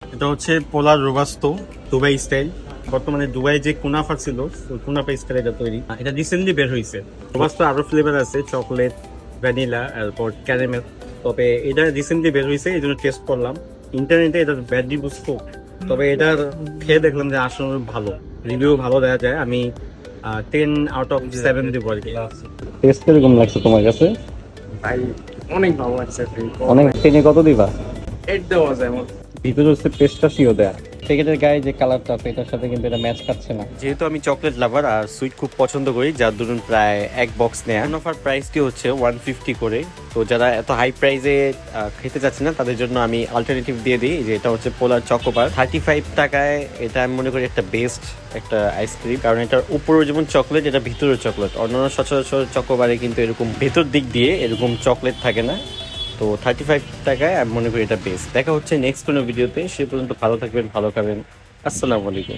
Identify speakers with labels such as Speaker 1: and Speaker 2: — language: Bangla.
Speaker 1: এটা হচ্ছে পোলার রোবাস্তো দুবাই স্টাইল। বর্তমানে দুবাই যে কুনাফা ছিল ওই কুনাফা স্টাইল এটা তৈরি। এটা রিসেন্টলি বের হয়েছে। রোবাস্তো আরো ফ্লেভার আছে, চকলেট, ভ্যানিলা, এরপর ক্যারামেল। তবে এটা রিসেন্টলি বের হয়েছে, এই জন্য টেস্ট করলাম। ইন্টারনেটে এটার ব্যাড রিভিউজ খুব, তবে এটার খেয়ে দেখলাম যে আসলে ভালো, রিভিউ ভালো দেওয়া যায়। আমি 10/7 দিব আর কি। টেস্ট কিরকম লাগছে তোমার কাছে?
Speaker 2: ভাই অনেক ভালো লাগছে।
Speaker 1: অনেক। 10-এ কত দিবা?
Speaker 2: 8 দেওয়া যায় আমার।
Speaker 1: ভিতরে হচ্ছে পেস্টটা শিও দেয়া। প্যাকেটের গায়ে যে কালারটা আছে এটার সাথে কিন্তু এটা ম্যাচ খাচ্ছে না। যেহেতু আমি চকলেট লাভার আর সুইট খুব পছন্দ করি, যার দরুন প্রায় এক বক্স নেয়া। অফার প্রাইসটি হচ্ছে 150 করে। তো যারা এত হাই প্রাইসে খেতে চাচ্ছে না তাদের জন্য আমি অল্টারনেটিভ দিয়ে দিই, যে এটা হচ্ছে পোলার চকোবার। 35 টাকায় এটা আমি মনে করি একটা বেস্ট একটা আইসক্রিম, কারণ এটার উপরেও যেমন চকলেট, এটা ভিতরেও চকলেট। অন্যান্য সচরাচর চকোবারে কিন্তু এরকম ভেতর দিক দিয়ে এরকম চকলেট থাকে না। তো 35 টাকায় আমি মনে করি এটা বেস্ট। দেখা হচ্ছে নেক্সট কোনো ভিডিওতে। সে পর্যন্ত ভালো থাকবেন, ভালো খাবেন। আসসালামু আলাইকুম।